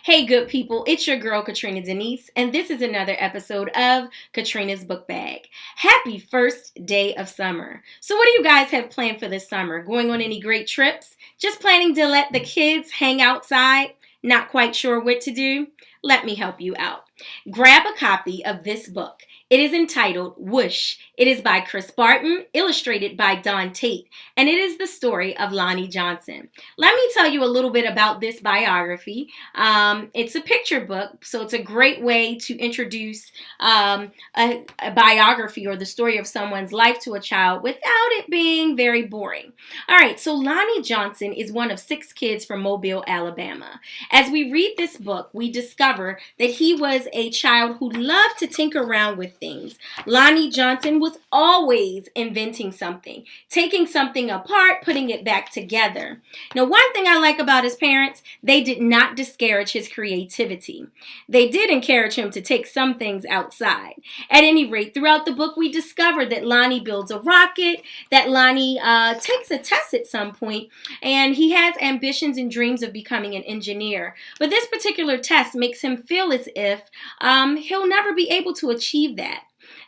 Hey, good people, it's your girl Katrina Denise, and this is another episode of Katrina's Book Bag. Happy first day of summer. So, what do you guys have planned for this summer? Going on any great trips? Just planning to let the kids hang outside? Not quite sure what to do? Let me help you out. Grab a copy of this book. It is entitled Whoosh. It is by Chris Barton, illustrated by Don Tate, and it is the story of Lonnie Johnson. Let me tell you a little bit about this biography. It's a picture book, so it's a great way to introduce a biography or the story of someone's life to a child without it being very boring. All right, so Lonnie Johnson is one of 6 kids from Mobile, Alabama. As we read this book, we discover that he was a child who loved to tinker around with things. Lonnie Johnson was always inventing something, taking something apart, putting it back together. Now, one thing I like about his parents, they did not discourage his creativity. They did encourage him to take some things outside. At any rate, throughout the book, we discover that Lonnie builds a rocket, that Lonnie takes a test at some point, and he has ambitions and dreams of becoming an engineer. But this particular test makes him feel as if he'll never be able to achieve that.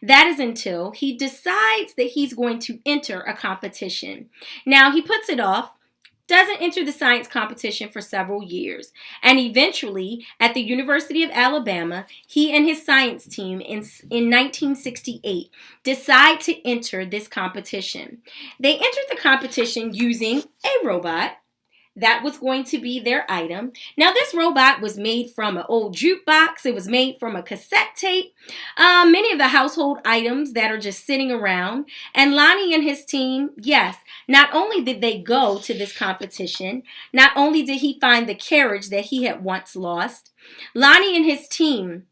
That is until he decides that he's going to enter a competition. Now, he puts it off, doesn't enter the science competition for several years, and eventually, at the University of Alabama, he and his science team in 1968 decide to enter this competition. They entered the competition using a robot. That was going to be their item. Now, this robot was made from an old jukebox. It was made from a cassette tape. Many of the household items that are just sitting around. And Lonnie and his team, yes, not only did they go to this competition, not only did he find the carriage that he had once lost, Lonnie and his team,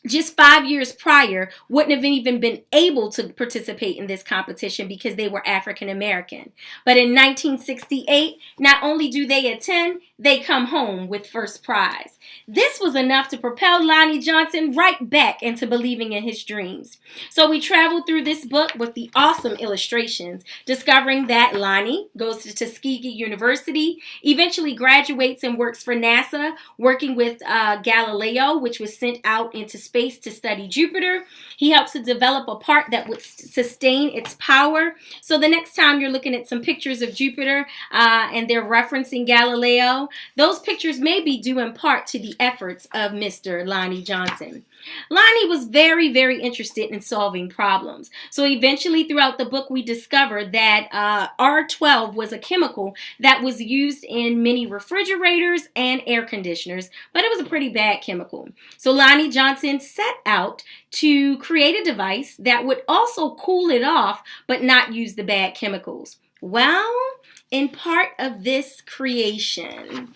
just 5 years prior, wouldn't have even been able to participate in this competition because they were African American. But in 1968, not only do they attend, they come home with first prize. This was enough to propel Lonnie Johnson right back into believing in his dreams. So we traveled through this book with the awesome illustrations, discovering that Lonnie goes to Tuskegee University, eventually graduates and works for NASA, working with Galileo, which was sent out into space to study Jupiter. He helps to develop a part that would sustain its power. So the next time you're looking at some pictures of Jupiter and they're referencing Galileo, those pictures may be due in part to the efforts of Mr. Lonnie Johnson. Lonnie was very, very interested in solving problems. So eventually throughout the book, we discover that R12 was a chemical that was used in many refrigerators and air conditioners, but it was a pretty bad chemical. So Lonnie Johnson set out to create a device that would also cool it off, but not use the bad chemicals. Well, in part of this creation,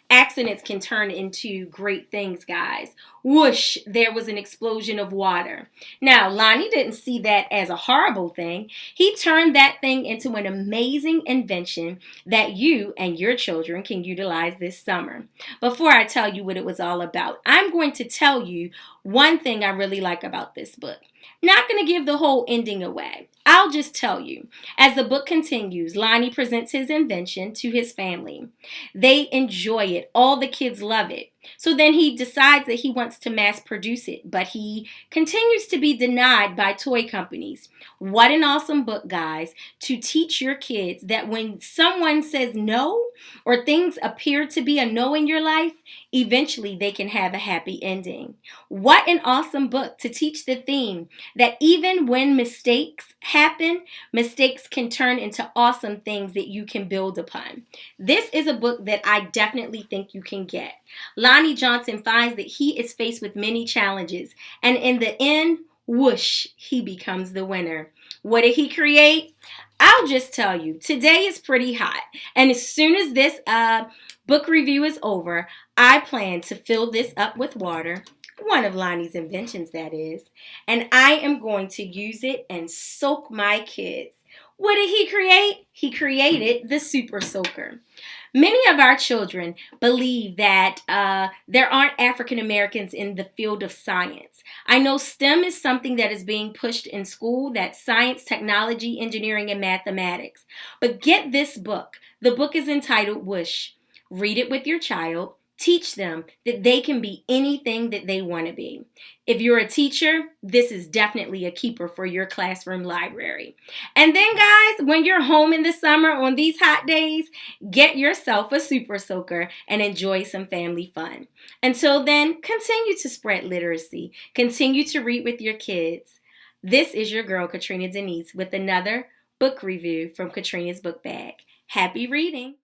accidents can turn into great things, guys. Whoosh, there was an explosion of water. Now, Lonnie didn't see that as a horrible thing. He turned that thing into an amazing invention that you and your children can utilize this summer. Before I tell you what it was all about, I'm going to tell you one thing I really like about this book. Not going to give the whole ending away. I'll just tell you, as the book continues, Lonnie presents his invention to his family. They enjoy it. All the kids love it. So then he decides that he wants to mass produce it, but he continues to be denied by toy companies. What an awesome book, guys, to teach your kids that when someone says no or things appear to be a no in your life, eventually they can have a happy ending. What an awesome book to teach the theme that even when mistakes happen, mistakes can turn into awesome things that you can build upon. This is a book that I definitely think you can get. Lonnie Johnson finds that he is faced with many challenges, and in the end, whoosh, he becomes the winner. What did he create? I'll just tell you, today is pretty hot, and as soon as this book review is over, I plan to fill this up with water, one of Lonnie's inventions that is, and I am going to use it and soak my kids. What did he create? He created the Super Soaker. Many of our children believe that there aren't African Americans in the field of science. I know STEM is something that is being pushed in school, that's science, technology, engineering, and mathematics. But get this book. The book is entitled Whoosh. Read it with your child. Teach them that they can be anything that they want to be. If you're a teacher, this is definitely a keeper for your classroom library. And then, guys, when you're home in the summer on these hot days, get yourself a super soaker and enjoy some family fun. Until then, continue to spread literacy, continue to read with your kids. This is your girl, Katrina Denise, with another book review from Katrina's Book Bag. Happy reading!